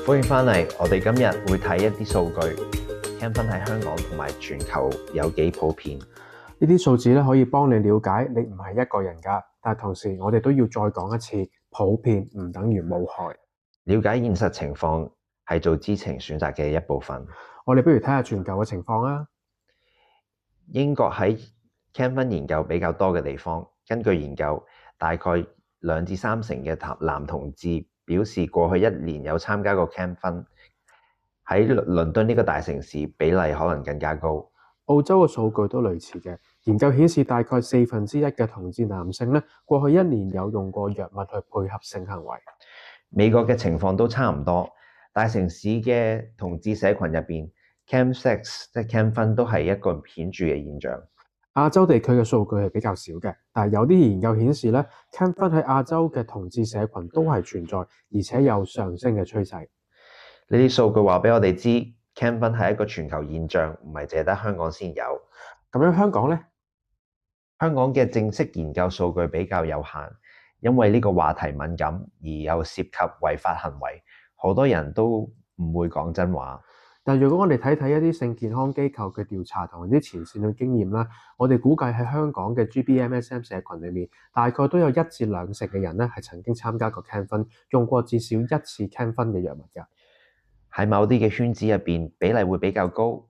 歡迎返嚟，我哋今日會睇一啲數據，Cam 喺香港同埋全球有幾普遍。呢啲數字咧可以幫你了解你唔係一個人㗎，但係同時我哋都要再講一次，普遍唔等於冇害。了解現實情況係做知情選擇嘅一部分。我哋不如睇下全球嘅情況啊。英國喺 Cam 研究比較多嘅地方，根據研究，大概2至3成嘅男同志表示過去1年有參加過 Cam。喺倫敦呢個大城市，比例可能更加高。澳洲嘅數據都類似嘅，研究顯示大概1/4嘅同志男性咧，過去1年有用過藥物去配合性行為。美國嘅情況都差唔多，大城市嘅同志社群入邊 ，Cam-sex 即係 Cam 都係一個顯著嘅現象。亞洲地區嘅數據係比較少嘅，但係有啲研究顯示咧 Cam 喺亞洲嘅同志社群都係存在，而且有上升嘅趨勢。呢啲數據話俾我哋知 Cam 係一個全球現象，唔係淨係得香港先有。咁樣香港呢？香港嘅正式研究數據比較有限，因為呢個話題敏感而又涉及違法行為，好多人都唔會講真話。但如果我哋睇睇一啲性健康機構嘅調查同啲前線嘅經驗啦，我哋估計喺香港嘅 GBMSM 社群裏面，大概都有1至2成嘅人咧係曾經參加過 Cam， 用過至少1次 Cam 嘅藥物㗎。喺某啲嘅圈子入邊，比例會比較高。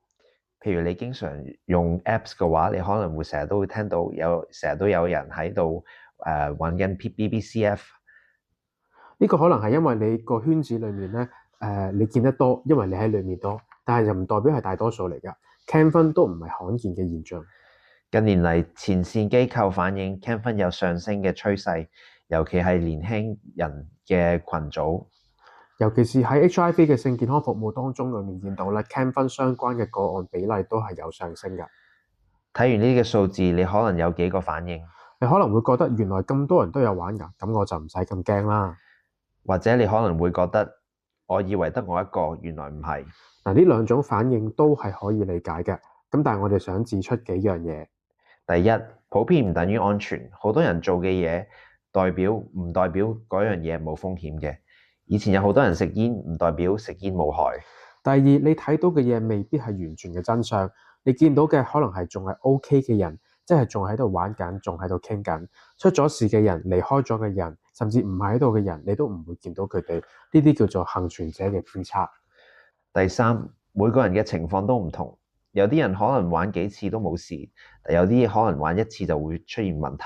譬如你經常用 Apps 嘅話，你可能會成日都會聽到成日都有人喺度揾緊 BBCF。呢個可能係因為你個圈子裏面咧你見得多，因為你喺裏面多，但係又唔代表係大多數嚟㗎。Cam 都唔係罕見嘅現象。近年嚟，前線機構反映 Cam 有上升嘅趨勢，尤其係年輕人嘅群組。尤其是喺 HIV 嘅性健康服務當中裏面見到咧 Cam 相關嘅個案比例都係有上升㗎。睇完呢啲嘅數字，你可能有幾個反應。你可能會覺得原來咁多人都有玩㗎，咁我就唔使咁驚啦。或者你可能會覺得，我以為得我一個，原來唔係。嗱，呢兩種反應都係可以理解嘅。咁但係我哋想指出幾樣嘢。第一，普遍唔等於安全，好多人做嘅嘢唔代表嗰樣嘢冇風險嘅。以前有好多人食煙，唔代表食煙冇害。第二，你睇到嘅嘢未必係完全嘅真相，你見到嘅可能係仲係 OK 嘅人，即係仲喺度玩緊，仲喺度傾緊。出咗事嘅人、離開咗嘅人，甚至唔喺度嘅人，你都唔會見到佢哋。呢啲叫做幸存者嘅偏差。第三，每個人嘅情況都唔同，有啲人可能玩幾次都冇事，但有啲可能玩1次就會出現問題。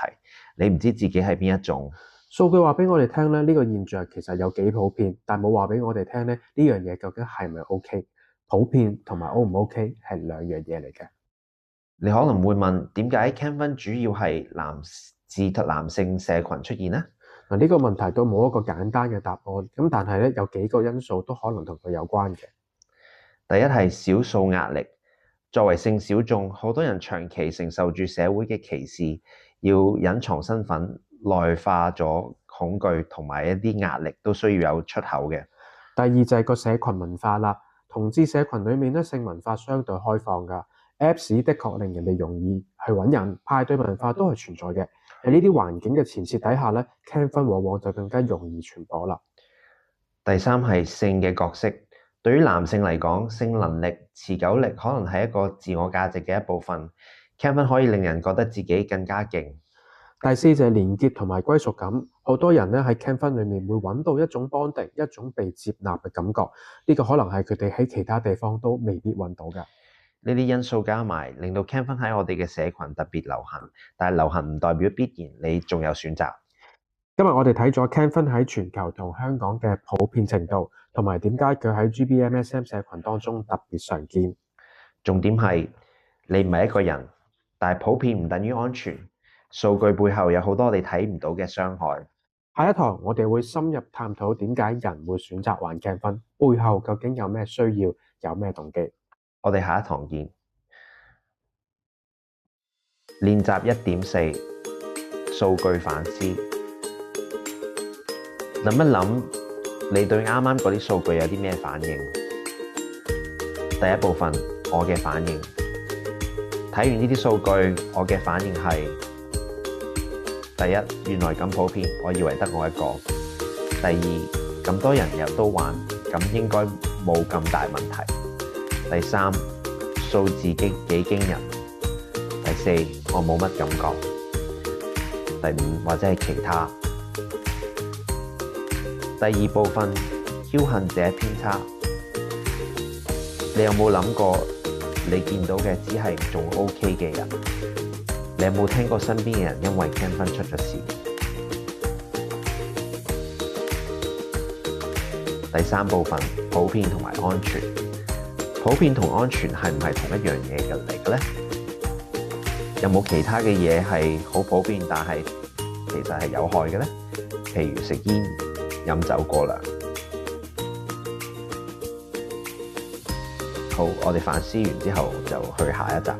你唔知自己係邊一種。數據話俾我哋聽咧，呢個現象其實有幾普遍，但冇話俾我哋聽咧呢樣嘢究竟係咪 OK？普遍同埋 O 唔 OK 係兩樣嘢嚟嘅。你可能會問，點解 Cam 主要係男性社群出現呢？嗱，呢個問題都冇一個簡單嘅答案，咁但係咧有幾個因素都可能同佢有關嘅。第一係少數壓力，作為性小眾，好多人長期承受住社會嘅歧視，要隱藏身份，內化咗恐懼同埋一啲壓力，都需要有出口嘅。第二就係個社群文化啦，同志社群裏面咧性文化相對開放㗎 ，Apps 的確令人哋容易去揾人，派對文化都係存在嘅。喺呢啲環境嘅前設底下咧 Cam 往往就更加容易傳播啦。第三係性嘅角色，對於男性嚟講，性能力、持久力可能係一個自我價值嘅一部分。Cam 可以令人覺得自己更加勁。第四就係連結同埋歸屬感，好多人咧喺 Cam 裏面會揾到一種 bonding，一種被接納嘅感覺。呢個可能係佢哋喺其他地方都未必揾到嘅。呢啲因素加埋，令到 Cam 喺我哋嘅社群特別流行，但係流行唔代表必然你仲有選擇。今日我哋睇咗 Cam 喺全球同香港嘅普遍程度，同埋點解佢喺 GBMSM 社群當中特別常見。重點係你唔係一個人，但係普遍唔等於安全。數據背後有好多你睇唔到嘅傷害。下一堂我哋會深入探討點解人會選擇玩 Cam，背後究竟有咩需要，有咩動機。我哋下一堂見。練習1.4，數據反思。諗一諗，你對啱啱嗰啲數據有啲咩反應？第一部分，我嘅反應。睇完呢啲數據，我嘅反應係：第一，原來咁普遍，我以為得我一個；第二，咁多人又都玩，咁應該冇咁大問題。第三，數字幾驚人。第四，我冇乜感覺。第五，或者係其他。第二部分，僥倖者偏差。你有冇諗過，你見到嘅只係仲 OK 嘅人？你有冇聽過身邊嘅人因為 Cam 分出咗事？第三部分，普遍同埋安全。普遍同安全係唔係同一樣嘢嚟嘅呢？有冇其他嘅嘢係好普遍，但係其實係有害嘅呢？譬如食煙、飲酒過量。好，我哋反思完之後就去下一集。